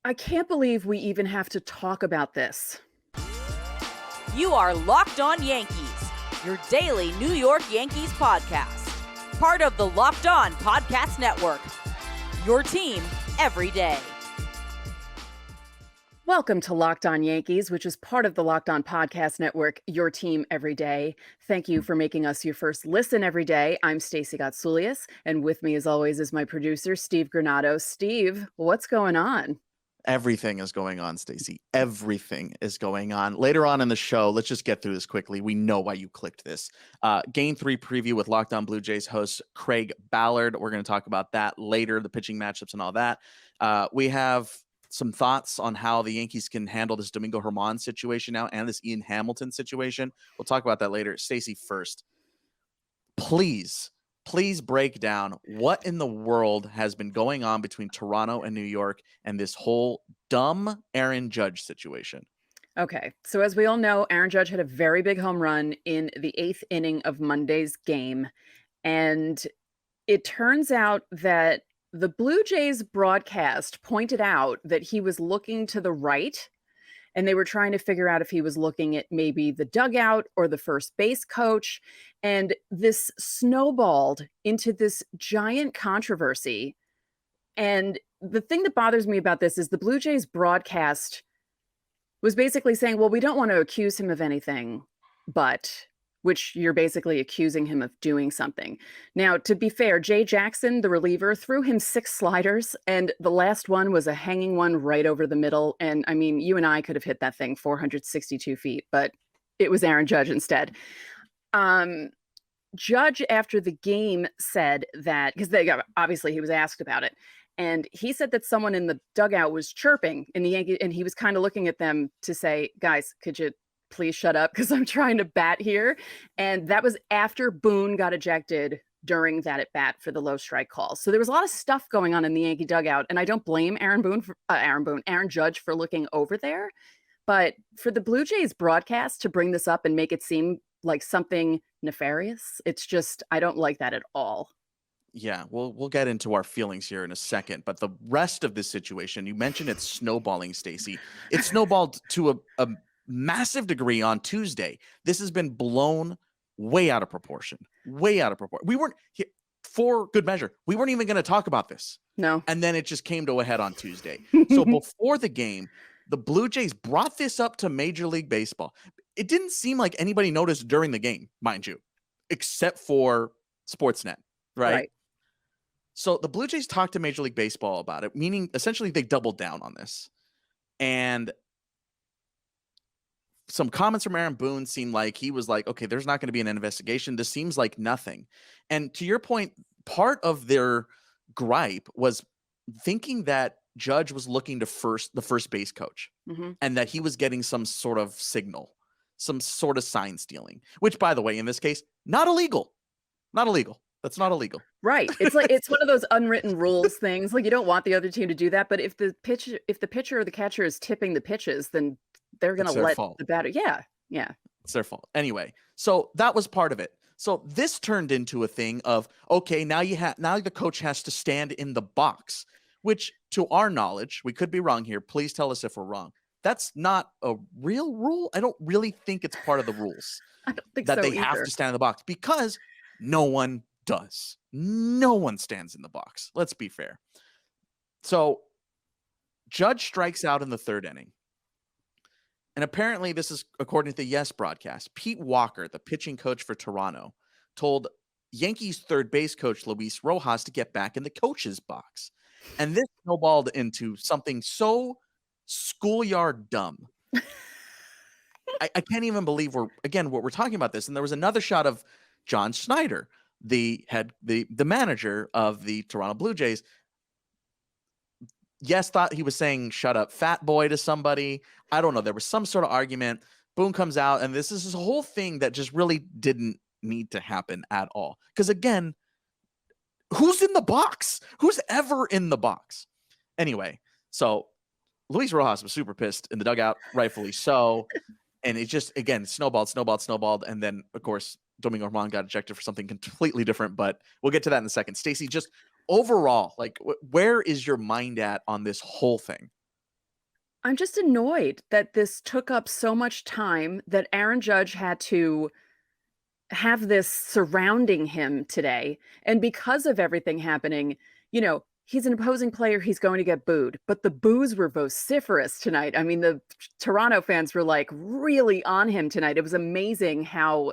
I can't believe we even have to talk about this. You are Locked On Yankees, your daily New York Yankees podcast. Part of the Locked On Podcast Network, your team every day. Welcome to Locked On Yankees, which is part of the Locked On Podcast Network, your team every day. Thank you for making us your first listen every day. I'm Stacey Gotsoulias, and with me as always is my producer, Steve Granado. Steve, what's going on? Everything is going on, Stacey. Everything is going on. Later on in the show, let's just get through this quickly. We know why you clicked this. Game 3 preview with Locked On Blue Jays host Craig Ballard. We're going to talk about that later, the pitching matchups and all that. We have some thoughts on how the Yankees can handle this Domingo Germán situation now and this Ian Hamilton situation. We'll talk about that later. Stacey, first, please break down what in the world has been going on between Toronto and New York and this whole dumb Aaron Judge situation. Okay, so as we all know, Aaron Judge had a very big home run in the 8th inning of Monday's game. And it turns out that the Blue Jays broadcast pointed out that he was looking to the right, and they were trying to figure out if he was looking at maybe the dugout or the first base coach. And this snowballed into this giant controversy. And the thing that bothers me about this is the Blue Jays broadcast was basically saying, well, we don't want to accuse him of anything, but which you're basically accusing him of doing something. Now, to be fair, Jay Jackson, the reliever, threw him 6 sliders, and the last one was a hanging one right over the middle. And I mean, you and I could have hit that thing 462 feet, but it was Aaron Judge instead. Judge, after the game, said that, because obviously he was asked about it, and he said that someone in the dugout was chirping in the Yankee, and he was kind of looking at them to say, guys, could you please shut up because I'm trying to bat here. And that was after Boone got ejected during that at bat for the low strike call. So there was a lot of stuff going on in the Yankee dugout, and I don't blame Aaron Judge for looking over there. But for the Blue Jays broadcast to bring this up and make it seem like something nefarious, it's just, I don't like that at all. Yeah, we'll get into our feelings here in a second, but the rest of this situation, you mentioned it's snowballing, Stacey. It snowballed to a massive degree on Tuesday. This has been blown way out of proportion. We weren't here for good measure. We weren't even going to talk about this. No. And then it just came to a head on Tuesday. So before the game, the Blue Jays brought this up to Major League Baseball. It didn't seem like anybody noticed during the game, mind you, except for Sportsnet, right? So the Blue Jays talked to Major League Baseball about it, meaning essentially they doubled down on this. And some comments from Aaron Boone seemed like he was like, okay, there's not going to be an investigation. This seems like nothing. And to your point, part of their gripe was thinking that Judge was looking to the first base coach, and that he was getting some sort of signal, some sort of sign stealing, which, by the way, in this case, not illegal. That's not illegal. Right. It's like, it's one of those unwritten rules things. Like, you don't want the other team to do that. But if the pitcher or the catcher is tipping the pitches, then they're going to let the batter. Yeah. It's their fault. Anyway, so that was part of it. So this turned into a thing of, okay, now the coach has to stand in the box, which to our knowledge, we could be wrong here. Please tell us if we're wrong. That's not a real rule. I don't really think it's part of the rules I don't think that so they either. have to stand in the box, because no one does. No one stands in the box. Let's be fair. So Judge strikes out in the 3rd inning. And apparently this is according to the Yes broadcast. Pete Walker, the pitching coach for Toronto, told Yankees third base coach Luis Rojas to get back in the coach's box. And this snowballed into something so schoolyard dumb. I can't even believe we're talking about this. And there was another shot of John Schneider, the manager of the Toronto Blue Jays. Yes, thought he was saying "shut up, fat boy" to somebody. I don't know. There was some sort of argument. Boone comes out, and this is a whole thing that just really didn't need to happen at all. Because again, who's in the box? Who's ever in the box? Anyway, so Luis Rojas was super pissed in the dugout, rightfully so. And it just, again, snowballed. And then, of course, Domingo Germán got ejected for something completely different, but we'll get to that in a second. Stacey, just overall, like, where is your mind at on this whole thing? I'm just annoyed that this took up so much time, that Aaron Judge had to have this surrounding him today. And because of everything happening, he's an opposing player, he's going to get booed. But the boos were vociferous tonight. I mean, the Toronto fans were like really on him tonight. It was amazing how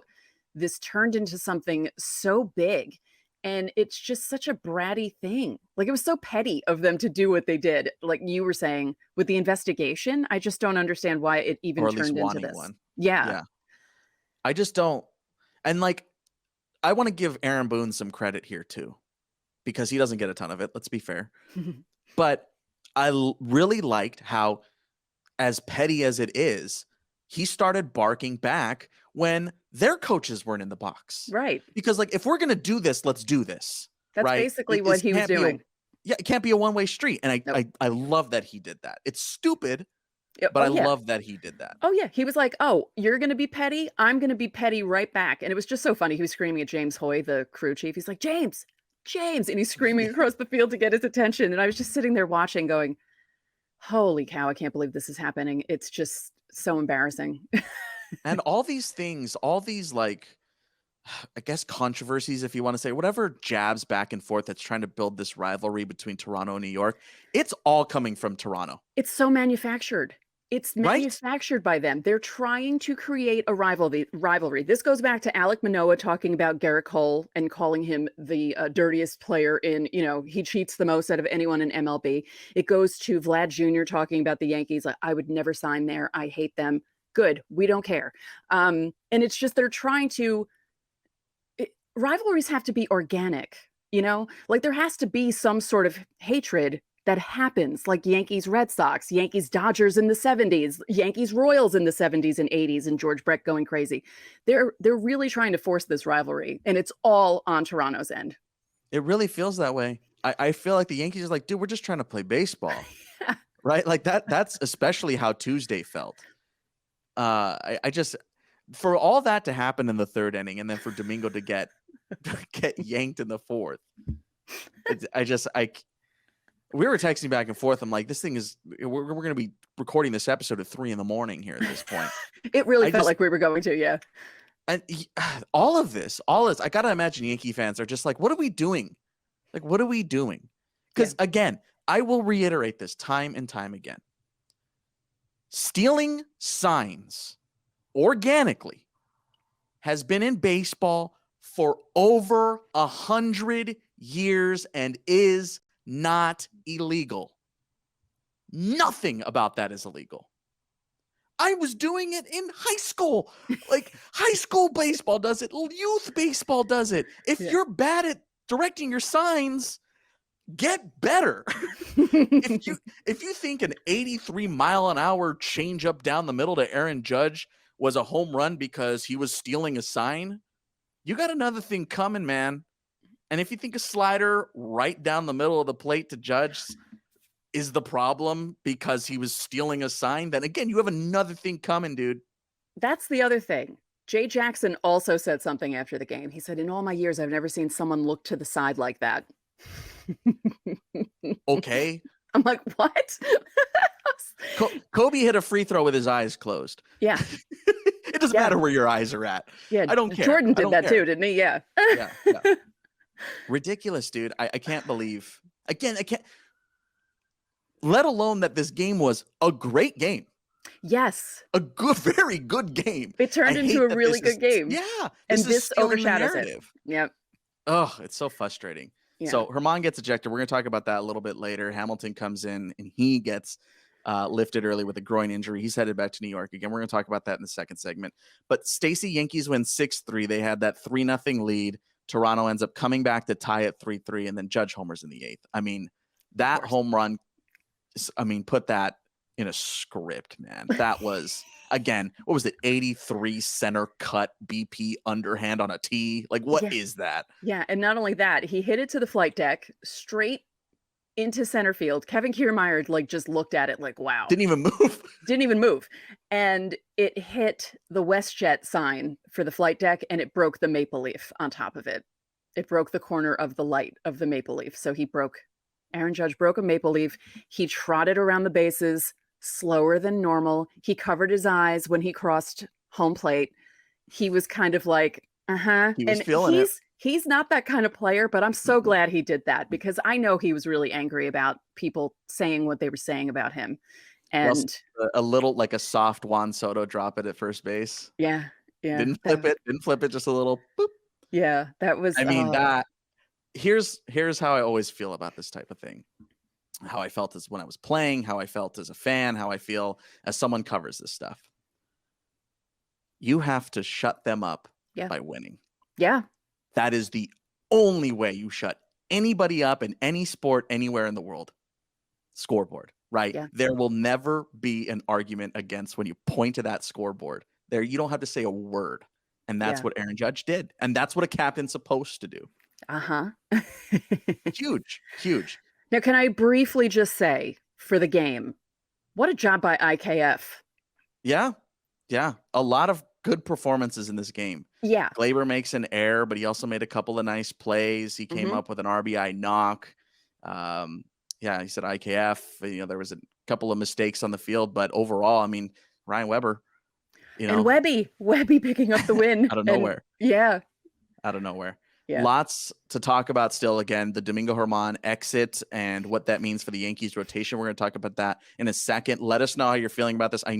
this turned into something so big. And it's just such a bratty thing. Like, it was so petty of them to do what they did. Like you were saying with the investigation, I just don't understand why it even Or at least turned into wanting this. one. Yeah. I just don't. And like, I want to give Aaron Boone some credit here too, because he doesn't get a ton of it. Let's be fair. But I really liked how, as petty as it is, he started barking back when their coaches weren't in the box. Right. Because like, if we're going to do this, let's do this. That's right? basically what he was doing. It can't be a one-way street. And I love that he did that. It's stupid, but I love that he did that. Oh, yeah. He was like, oh, you're going to be petty? I'm going to be petty right back. And it was just so funny. He was screaming at James Hoy, the crew chief. He's like, James. And he's screaming across the field to get his attention. And I was just sitting there watching going, holy cow, I can't believe this is happening. It's just so embarrassing. And all these things, all these like, I guess controversies, if you want to say, whatever jabs back and forth that's trying to build this rivalry between Toronto and New York, it's all coming from Toronto. It's so manufactured. It's manufactured by them. They're trying to create a rivalry. This goes back to Alek Manoah talking about Gerrit Cole and calling him the dirtiest player in, he cheats the most out of anyone in MLB. It goes to Vlad Jr. talking about the Yankees. Like, I would never sign there. I hate them. Good. We don't care. And it's just, they're trying to, rivalries have to be organic, like there has to be some sort of hatred that happens, like Yankees Red Sox, Yankees Dodgers in the 70s, Yankees Royals in the 70s and 80s, and George Brett going crazy. They're really trying to force this rivalry, and it's all on Toronto's end. It really feels that way. I feel like the Yankees are like, dude, we're just trying to play baseball. Right? Like that's especially how Tuesday felt. I just, for all that to happen in the third inning, and then for Domingo to get yanked in the fourth, we were texting back and forth. I'm like, this thing is, we're going to be recording this episode at 3 a.m. here at this point. It really felt like we were going to, yeah. And all this, I got to imagine Yankee fans are just like, what are we doing? Like, what are we doing? Because again, I will reiterate this time and time again. Stealing signs organically has been in baseball for over 100 years and is not illegal. Nothing about that is illegal. I was doing it in high school. Like, high school baseball does it. Youth baseball does it. If you're bad at directing your signs, get better. If you think an 83-mile-an-hour changeup down the middle to Aaron Judge was a home run because he was stealing a sign, you got another thing coming, man. And if you think a slider right down the middle of the plate to Judge is the problem because he was stealing a sign, then again, you have another thing coming, dude. That's the other thing. Jay Jackson also said something after the game. He said, in all my years, I've never seen someone look to the side like that. Okay. I'm like, what? Kobe hit a free throw with his eyes closed. Yeah. It doesn't matter where your eyes are at. Yeah. I don't care. Jordan did that too, didn't he? Yeah. Yeah. Ridiculous, dude. I can't believe. Again, I can't. Let alone that this game was a great game. Yes. A good, very good game. It turned into a really good game. Yeah. And this overshadows it. Yep. Oh, it's so frustrating. Yeah. So Germán gets ejected. We're going to talk about that a little bit later. Hamilton comes in and he gets lifted early with a groin injury. He's headed back to New York again. We're going to talk about that in the second segment. But Stacey, Yankees win 6-3. They had that 3-0 lead. Toronto ends up coming back to tie at 3-3, and then Judge homers in the 8th. I mean, that home run, put that in a script, man. That was, again, what was it? 83 center cut BP underhand on a tee. Like, what is that? Yeah. And not only that, he hit it to the flight deck straight into center field. Kevin Kiermaier just looked at it like, wow. Didn't even move. And it hit the WestJet sign for the flight deck, and it broke the maple leaf on top of it. It broke the corner of the light of the maple leaf. So Aaron Judge broke a maple leaf. He trotted around the bases, slower than normal. He covered his eyes when he crossed home plate. He was kind of like, He was and feeling it. he's not that kind of player, but I'm so glad he did that because I know he was really angry about people saying what they were saying about him. And a little like a soft Juan Soto drop it at first base. yeah, Didn't flip it, just a little boop. yeah, that was. I mean, here's how I always feel about this type of thing. How I felt as when I was playing, how I felt as a fan, how I feel as someone covers this stuff. You have to shut them up by winning. Yeah. That is the only way you shut anybody up in any sport anywhere in the world. Scoreboard, right? Yeah. There will never be an argument against when you point to that scoreboard. There, you don't have to say a word. And that's what Aaron Judge did. And that's what a captain's supposed to do. Huge. Now, can I briefly just say for the game, what a job by IKF. Yeah. A lot of good performances in this game. Yeah. Glaber makes an error, but he also made a couple of nice plays. He came up with an RBI knock. He said IKF. There was a couple of mistakes on the field, but overall, I mean, Ryan Weber. And Webby picking up the win. Out of nowhere. Out of nowhere. Yeah. Lots to talk about still. Again, the Domingo Germán exit and what that means for the Yankees rotation. We're going to talk about that in a second. Let us know how you're feeling about this. I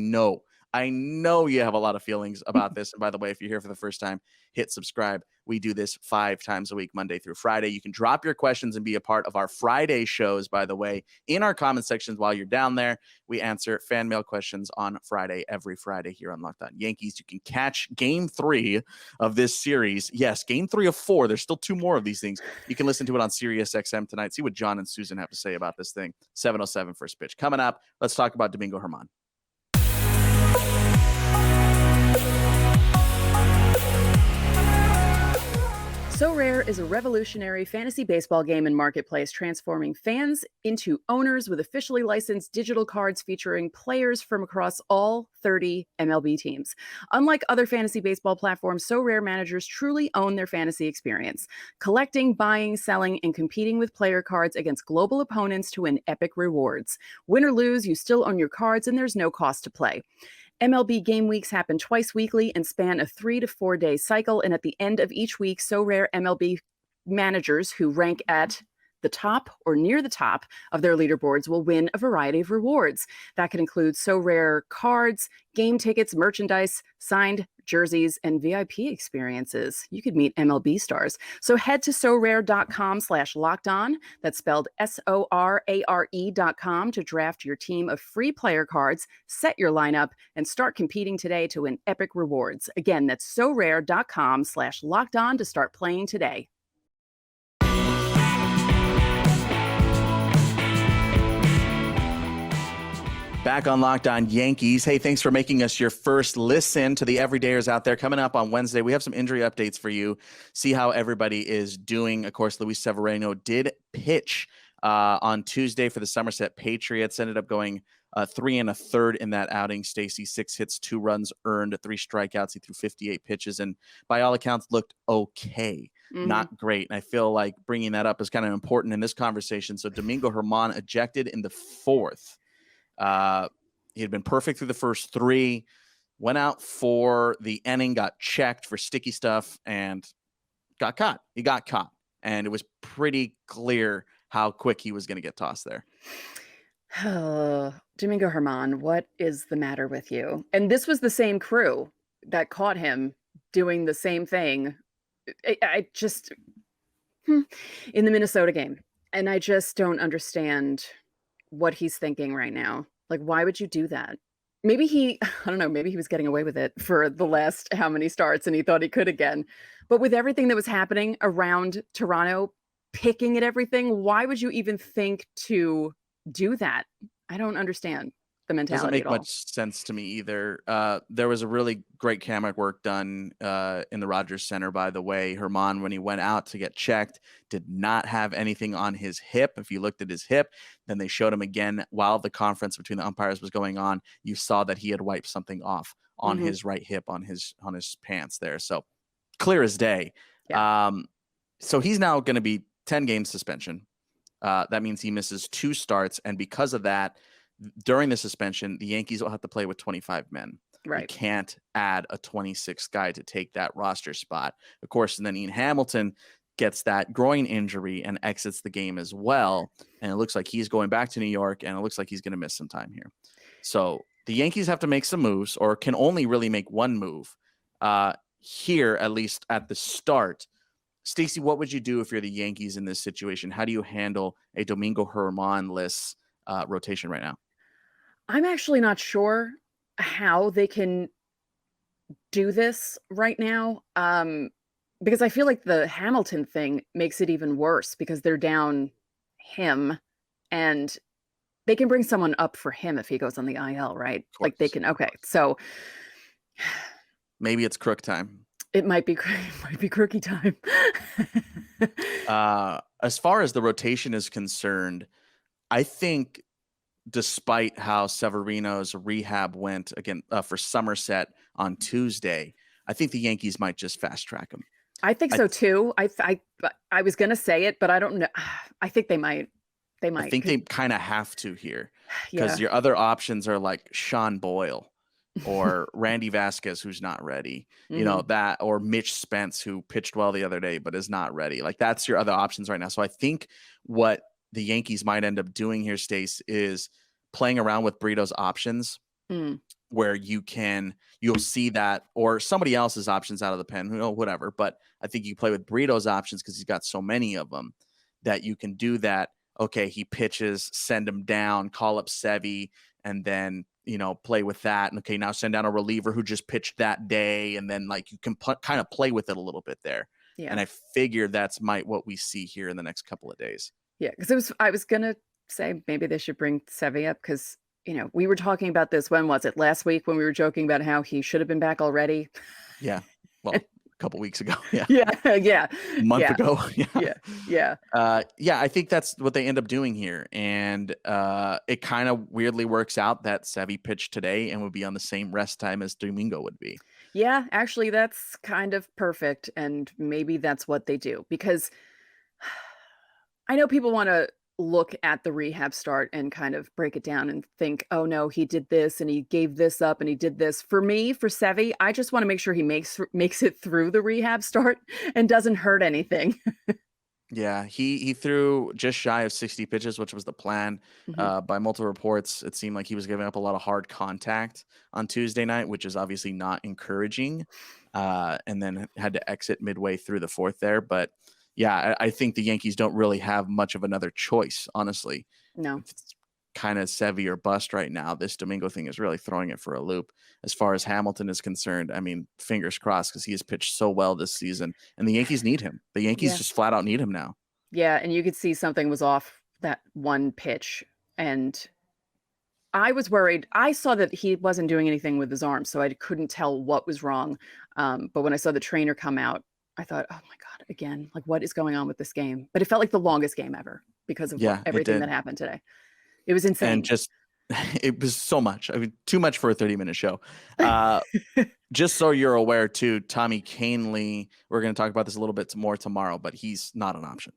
know you have a lot of feelings about this. And by the way, if you're here for the first time, hit subscribe. We do this 5 times a week, Monday through Friday. You can drop your questions and be a part of our Friday shows, by the way, in our comment sections while you're down there. We answer fan mail questions on Friday, every Friday here on Locked On Yankees. You can catch Game 3 of this series. Yes, Game 3 of 4. There's still 2 more of these things. You can listen to it on Sirius XM tonight. See what John and Susan have to say about this thing. 7:07 first pitch. Coming up, let's talk about Domingo Germán. So Rare is a revolutionary fantasy baseball game and marketplace transforming fans into owners with officially licensed digital cards featuring players from across all 30 MLB teams. Unlike other fantasy baseball platforms, So Rare managers truly own their fantasy experience, collecting, buying, selling, and competing with player cards against global opponents to win epic rewards. Win or lose, you still own your cards and there's no cost to play. MLB game weeks happen twice weekly and span a 3 to 4 day cycle. And at the end of each week, So Rare MLB managers who rank at the top or near the top of their leaderboards will win a variety of rewards. That could include So Rare cards, game tickets, merchandise, signed jerseys, and VIP experiences. You could meet MLB stars. So head to sorare.com/lockedon. That's spelled SORARE.com to draft your team of free player cards, set your lineup, and start competing today to win epic rewards. Again, that's sorare.com/lockedon to start playing today. Back on Locked On Yankees. Hey, thanks for making us your first listen to the everydayers out there. Coming up on Wednesday, we have some injury updates for you. See how everybody is doing. Of course, Luis Severino did pitch on Tuesday for the Somerset Patriots. Ended up going 3 1/3 in that outing. Stacey, 6 hits, 2 runs earned, 3 strikeouts. He threw 58 pitches and by all accounts looked okay. Not great. And I feel like bringing that up is kind of important in this conversation. So Domingo Germán ejected in the 4th. He had been perfect through the first 3, went out for the inning, got checked for sticky stuff, and got caught. He got caught, and it was pretty clear how quick he was going to get tossed there. Domingo Germán, what is the matter with you? And this was the same crew that caught him doing the same thing. I just in the Minnesota game, and I just don't understand what he's thinking right now. Like, why would you do that? Maybe I don't know, maybe he was getting away with it for the last how many starts and he thought he could again. But with everything that was happening around Toronto, picking at everything, why would you even think to do that? I don't understand the mentality. Doesn't make at all. much sense to me either. There was a really great camera work done in the Rogers Center, by the way. Germán, when he went out to get checked, did not have anything on his hip. If you looked at his hip, then they showed him again while the conference between the umpires was going on. You saw that he had wiped something off on his right hip, on his pants there. So clear as day. Yeah. So he's now going to be 10 game suspension. That means he misses 2 starts, and because of that, during the suspension, the Yankees will have to play with 25 men. Right. You can't add a 26th guy to take that roster spot. Of course, and then Ian Hamilton gets that groin injury and exits the game as well. And it looks like he's going back to New York, and it looks like he's going to miss some time here. So the Yankees have to make some moves, or can only really make one move here, at least at the start. Stacey, what would you do if you're the Yankees in this situation? How do you handle a Domingo Germán-less rotation right now? I'm actually not sure how they can do this right now, because I feel like the Hamilton thing makes it even worse because they're down him, and they can bring someone up for him if he goes on the IL, right? Like they can. Okay, so maybe it's crook time. It might be crookie time. As far as the rotation is concerned, I think despite how Severino's rehab went again for Somerset on Tuesday, I think the Yankees might just fast track him. I think so too. I was going to say it, but I don't know. I think they might. I think they kind of have to here because your other options are like Sean Boyle or Randy Vasquez, who's not ready, you know, that, or Mitch Spence, who pitched well the other day, but is not ready. Like that's your other options right now. So I think what the Yankees might end up doing here, Stace, is playing around with Brito's options where you'll see that, or somebody else's options out of the pen, whatever. But I think you play with Brito's options because he's got so many of them that you can do that. Okay, he pitches, send him down, call up Sevy, and then, play with that. And okay, now send down a reliever who just pitched that day. And then like you can kind of play with it a little bit there. Yeah. And I figure that's what we see here in the next couple of days. Yeah, because I was going to say maybe they should bring Sevy up because, we were talking about this. When was it? Last week when we were joking about how he should have been back already. Yeah. Well, a couple weeks ago. Yeah. Yeah. A month ago. Yeah. I think that's what they end up doing here. And it kind of weirdly works out that Sevy pitched today and would be on the same rest time as Domingo would be. Yeah, actually, that's kind of perfect. And maybe that's what they do, because I know people want to look at the rehab start and kind of break it down and think, oh no, he did this and he gave this up and he did this. For me, for Sevy, I just want to make sure he makes it through the rehab start and doesn't hurt anything. Yeah, he threw just shy of 60 pitches, which was the plan. By multiple reports, it seemed like he was giving up a lot of hard contact on Tuesday night, which is obviously not encouraging, and then had to exit midway through the fourth there. But yeah, I think the Yankees don't really have much of another choice, honestly. No. It's kind of Sevy or bust right now. This Domingo thing is really throwing it for a loop. As far as Hamilton is concerned, I mean, fingers crossed, because he has pitched so well this season, and the Yankees need him. The Yankees just flat out need him now. Yeah, and you could see something was off that one pitch, and I was worried. I saw that he wasn't doing anything with his arm, so I couldn't tell what was wrong. But when I saw the trainer come out, I thought, oh my God, again, like what is going on with this game? But it felt like the longest game ever because of everything that happened today. It was insane. And it was so much. I mean, too much for a 30-minute show. Just so you're aware too, Tommy Kahnle, we're going to talk about this a little bit more tomorrow, but he's not an option.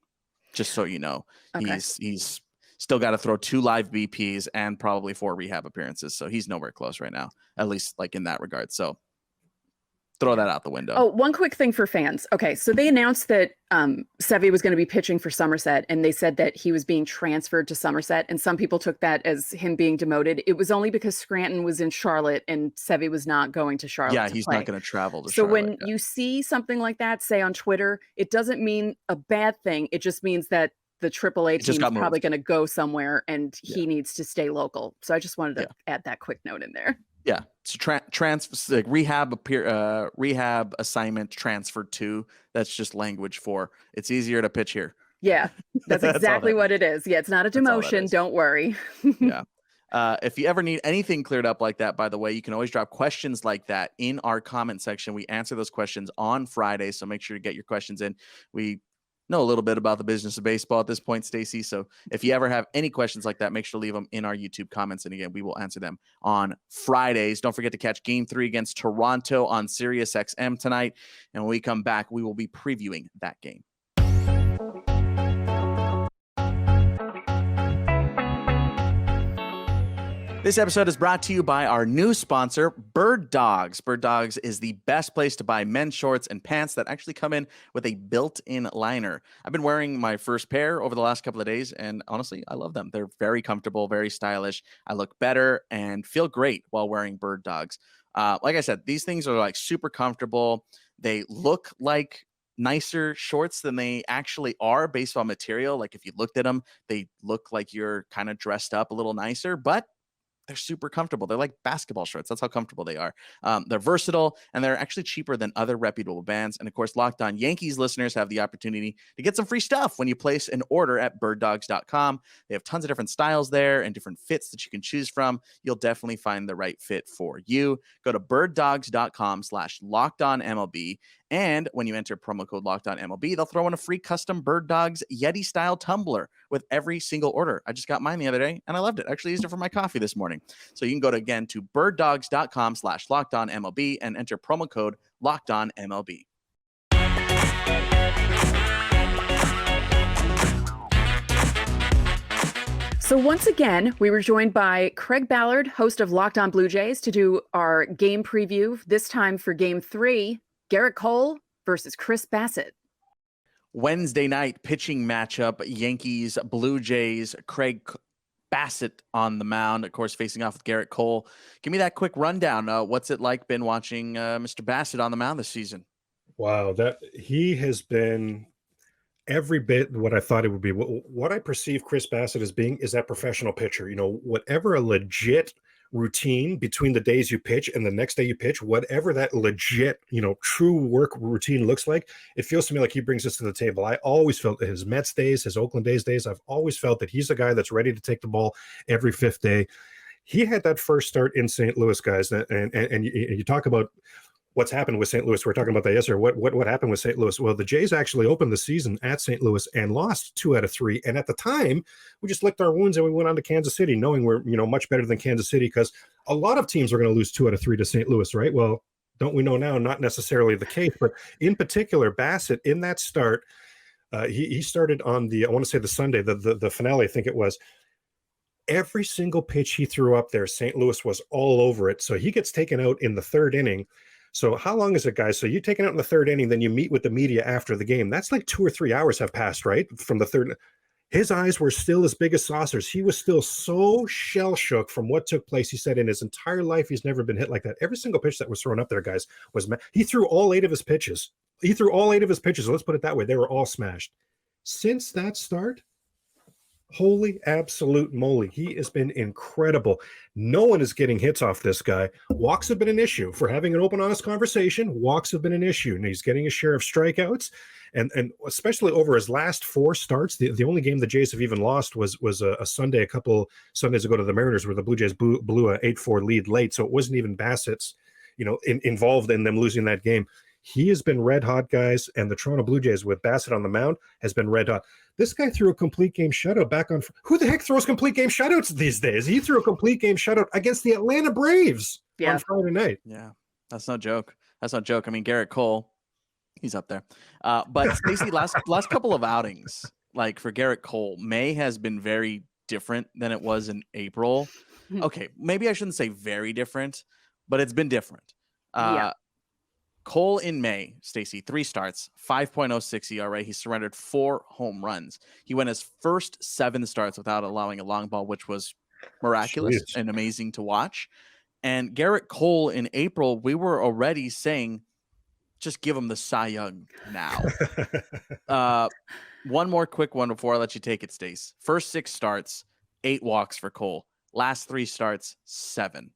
Just so you know, okay. He's still got to throw 2 live BPs and probably 4 rehab appearances. So he's nowhere close right now, at least like in that regard. So throw that out the window. Oh, one quick thing for fans. Okay, so they announced that Sevy was going to be pitching for Somerset, and they said that he was being transferred to Somerset, and some people took that as him being demoted. It was only because Scranton was in Charlotte, and Sevy was not going to Charlotte. Yeah, he's not going to travel to Charlotte. So when you see something like that, say on Twitter, it doesn't mean a bad thing. It just means that the AAA team is probably going to go somewhere, and he needs to stay local. So I just wanted to add that quick note in there. Yeah, so like rehab assignment transferred to. That's just language for it's easier to pitch here. Yeah, that's exactly what it is. Yeah, it's not a demotion. Don't worry. Yeah. If you ever need anything cleared up like that, by the way, you can always drop questions like that in our comment section. We answer those questions on Friday, so make sure to get your questions in. We know a little bit about the business of baseball at this point, Stacey. So if you ever have any questions like that, make sure to leave them in our YouTube comments. And again, we will answer them on Fridays. Don't forget to catch Game 3 against Toronto on Sirius XM tonight. And when we come back, we will be previewing that game. This episode is brought to you by our new sponsor, Bird Dogs. Bird Dogs is the best place to buy men's shorts and pants that actually come in with a built-in liner. I've been wearing my first pair over the last couple of days, and honestly, I love them. They're very comfortable, very stylish. I look better and feel great while wearing Bird Dogs. Like I said, these things are like super comfortable. They look like nicer shorts than they actually are based on material. Like if you looked at them, they look like you're kind of dressed up a little nicer, but they're super comfortable. They're like basketball shorts. That's how comfortable they are. They're versatile, and they're actually cheaper than other reputable brands. And of course, Locked On Yankees listeners have the opportunity to get some free stuff when you place an order at birddogs.com. They have tons of different styles there and different fits that you can choose from. You'll definitely find the right fit for you. Go to birddogs.com/LockedOnMLB. And when you enter promo code LockedOnMLB, they'll throw in a free custom Bird Dogs Yeti style tumbler with every single order. I just got mine the other day and I loved it. I actually used it for my coffee this morning. So you can go to birddogs.com/LockedOnMLB and enter promo code LockedOnMLB. So once again, we were joined by Craig Ballard, host of Locked On Blue Jays, to do our game preview, this time for Game 3, Gerrit Cole versus Chris Bassit. Wednesday night pitching matchup, Yankees-Blue Jays, Craig Bassit on the mound, of course, facing off with Gerrit Cole. Give me that quick rundown. What's it like been watching Mr. Bassit on the mound this season? Wow, that he has been every bit what I thought it would be. What I perceive Chris Bassit as being is that professional pitcher. You know, whatever a legit routine between the days you pitch and the next day you pitch, whatever that legit, true work routine looks like, it feels to me like he brings this to the table. I always felt his Mets days, his Oakland days, I've always felt that he's a guy that's ready to take the ball every fifth day. He had that first start in St. Louis, guys, and you talk about what's happened with St. Louis. We're talking about that yesterday. What happened with St. Louis? Well, the Jays actually opened the season at St. Louis and lost 2 out of 3. And at the time, we just licked our wounds and we went on to Kansas City, knowing we're much better than Kansas City, because a lot of teams are going to lose 2 out of 3 to St. Louis, right? Well, don't we know now? Not necessarily the case, but in particular, Bassit in that start, he started on I want to say the Sunday, the finale, I think it was. Every single pitch he threw up there, St. Louis was all over it. So he gets taken out in the 3rd inning. So how long is it, guys? So you take it out in the 3rd inning, then you meet with the media after the game. That's like 2 or 3 hours have passed, right? From the 3rd. His eyes were still as big as saucers. He was still so shell shook from what took place. He said in his entire life, he's never been hit like that. Every single pitch that was thrown up there, guys, he threw all 8 of his pitches. Let's put it that way. They were all smashed. Since that start, holy absolute moly, he has been incredible. No one is getting hits off this guy. Walks have been an issue. For having an open, honest conversation, walks have been an issue. And he's getting a share of strikeouts. And especially over his last 4 starts, the only game the Jays have even lost was a Sunday, a couple Sundays ago to the Mariners, where the Blue Jays blew a 8-4 lead late. So it wasn't even Bassit's, involved in them losing that game. He has been red hot, guys, and the Toronto Blue Jays with Bassit on the mound has been red hot. This guy threw a complete game shutout back on. Who the heck throws complete game shutouts these days? He threw a complete game shutout against the Atlanta Braves on Friday night. Yeah, that's no joke. I mean, Gerrit Cole, he's up there. But Stacey, last couple of outings, like for Gerrit Cole, May has been very different than it was in April. Okay, maybe I shouldn't say very different, but it's been different. Cole in May, Stacey, 3 starts, 5.06 ERA. He surrendered 4 home runs. He went his first 7 starts without allowing a long ball, which was miraculous and amazing to watch. And Gerrit Cole in April, we were already saying, just give him the Cy Young now. One more quick one before I let you take it, Stace. First 6 starts, 8 walks for Cole. Last 3 starts, 7.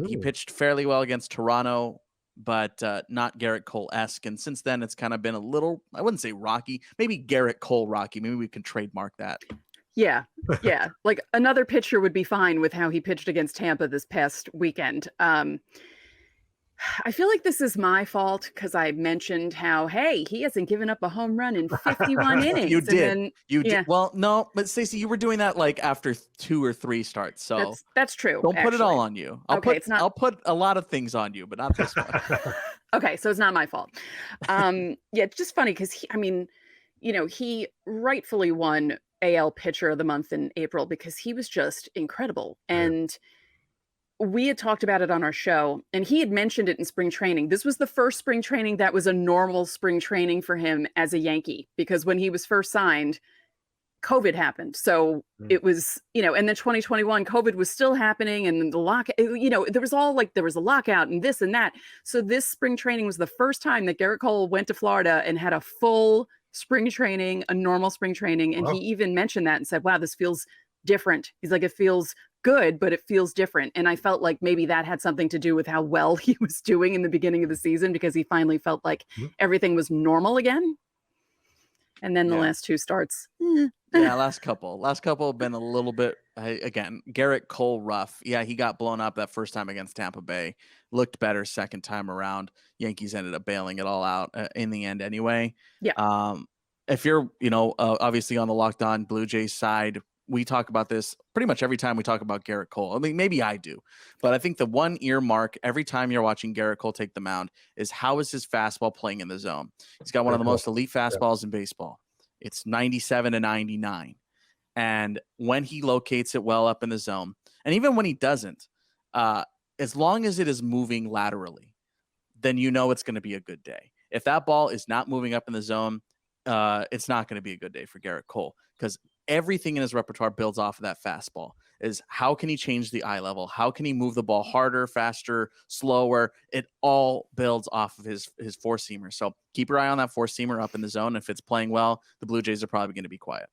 He pitched fairly well against Toronto, but not Gerrit Cole-esque. And since then, it's kind of been a little, I wouldn't say rocky, maybe Gerrit Cole rocky. Maybe we can trademark that. Yeah. Like another pitcher would be fine with how he pitched against Tampa this past weekend. I feel like this is my fault because I mentioned how, hey, he hasn't given up a home run in 51 innings. You did. You did. Well, no, but Stacey, you were doing that like after 2 or 3 starts. So that's true. Don't put it all on you. I'll put a lot of things on you, but not this one. Okay, so it's not my fault. It's just funny because he rightfully won AL Pitcher of the Month in April because he was just incredible. And we had talked about it on our show, and he had mentioned it in spring training. This was the first spring training that was a normal spring training for him as a Yankee, because when he was first signed, COVID happened. So it was, and then 2021, COVID was still happening, and the there was a lockout and this and that. So this spring training was the first time that Gerrit Cole went to Florida and had a full spring training, a normal spring training. And he even mentioned that and said, wow, this feels different. He's like, it feels good, but it feels different. And I felt like maybe that had something to do with how well he was doing in the beginning of the season, because he finally felt like everything was normal again. And then the last two starts. Yeah, last couple have been a little bit, again, Gerrit Cole rough. Yeah, he got blown up that first time against Tampa Bay. Looked better second time around. Yankees ended up bailing it all out in the end anyway. Yeah. If you're, obviously on the Locked On Blue Jays side, we talk about this pretty much every time we talk about Gerrit Cole. I mean, maybe I do, but I think the one earmark every time you're watching Gerrit Cole take the mound is, how is his fastball playing in the zone? He's got one of the most elite fastballs in baseball. It's 97 to 99. And when he locates it well up in the zone, and even when he doesn't, as long as it is moving laterally, then it's going to be a good day. If that ball is not moving up in the zone, it's not going to be a good day for Gerrit Cole, because everything in his repertoire builds off of that fastball. Is how can he change the eye level? How can he move the ball harder, faster, slower? It all builds off of his four-seamer. So keep your eye on that four-seamer up in the zone. If it's playing well, the Blue Jays are probably going to be quiet.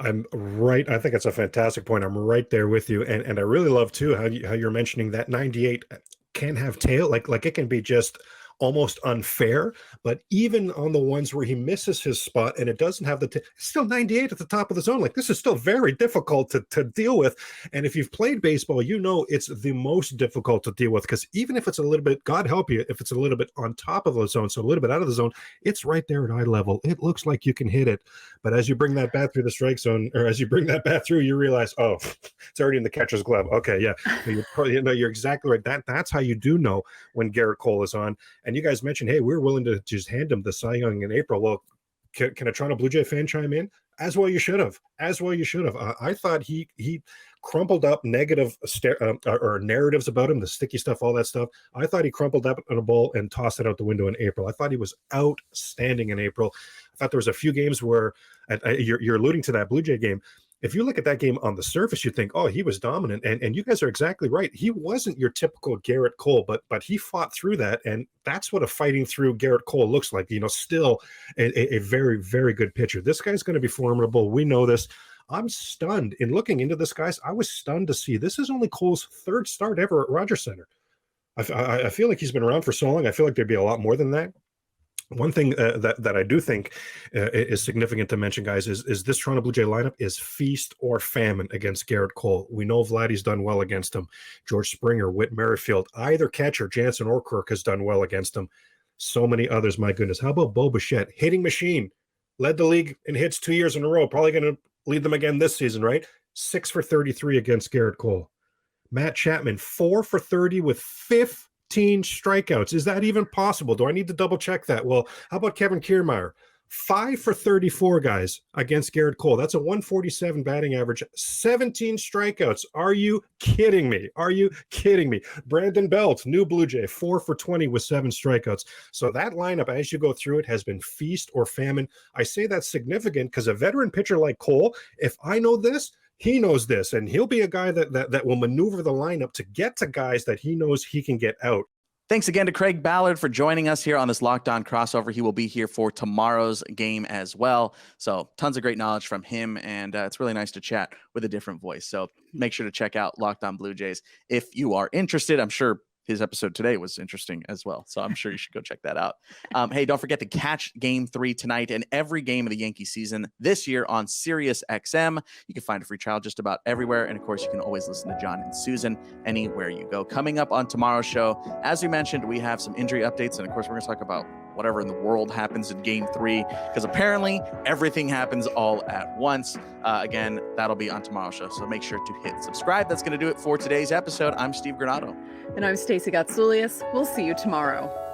I'm right. I think it's a fantastic point. I'm right there with you. And I really love too how you're mentioning that 98 can have tail. Like it can be just almost unfair, but even on the ones where he misses his spot and it doesn't have it's still 98 at the top of the zone. Like, this is still very difficult to deal with. And if you've played baseball, it's the most difficult to deal with, because even if it's a little bit, God help you, if it's a little bit on top of the zone, so a little bit out of the zone, it's right there at eye level. It looks like you can hit it. But as you bring that bat through the strike zone, or as you bring that bat through, you realize, oh, it's already in the catcher's glove. Okay, yeah. You're exactly right. That's how you do know when Gerrit Cole is on. And you guys mentioned, hey, we're willing to just hand him the Cy Young in April. Well, can a Toronto Blue Jay fan chime in? As well you should have. I thought he crumpled up negative or narratives about him, the sticky stuff, all that stuff. I thought he crumpled up in a bowl and tossed it out the window in April. I thought he was outstanding in April. I thought there was a few games where, you're alluding to that Blue Jay game. If you look at that game on the surface, you think, oh, he was dominant. And you guys are exactly right. He wasn't your typical Gerrit Cole, but he fought through that. And that's what a fighting through Gerrit Cole looks like. Still a very, very good pitcher. This guy's going to be formidable. We know this. I'm stunned in looking into this, guys. I was stunned to see this is only Cole's third start ever at Rogers Center. I feel like he's been around for so long. I feel like there'd be a lot more than that. One thing that I do think is significant to mention, guys, is this Toronto Blue Jay lineup is feast or famine against Gerrit Cole. We know Vladdy's done well against him. George Springer, Whit Merrifield, either catcher, Jansen or Kirk, has done well against him. So many others, my goodness. How about Bo Bichette? Hitting machine. Led the league in hits 2 years in a row. Probably going to lead them again this season, right? 6 for 33 against Gerrit Cole. Matt Chapman, 4 for 30 with 15 strikeouts. Is that even possible? Do I need to double check that? Well, how about Kevin Kiermaier? 5 for 34, guys, against Gerrit Cole. That's a 147 batting average, 17 strikeouts. Are you kidding me? Brandon Belt, new Blue Jay, 4 for 20 with 7 strikeouts. So that lineup, as you go through it, has been feast or famine. I say that's significant because a veteran pitcher like Cole, if I know this, he knows this, and he'll be a guy that will maneuver the lineup to get to guys that he knows he can get out. Thanks again to Craig Ballard for joining us here on this Locked On crossover. He will be here for tomorrow's game as well. So tons of great knowledge from him, and it's really nice to chat with a different voice. So make sure to check out Locked On Blue Jays if you are interested. I'm sure his episode today was interesting as well, so I'm sure you should go check that out. Hey, don't forget to catch Game 3 tonight and every game of the Yankee season this year on Sirius XM. You can find a free trial just about everywhere, and of course, you can always listen to John and Susan anywhere you go. Coming up on tomorrow's show, as we mentioned, we have some injury updates, and of course, we're going to talk about whatever in the world happens in Game 3, because apparently everything happens all at once. Again, that'll be on tomorrow's show, so make sure to hit subscribe. That's going to do it for today's episode. I'm Steve Granado. And I'm Stacey Gotsoulias. We'll see you tomorrow.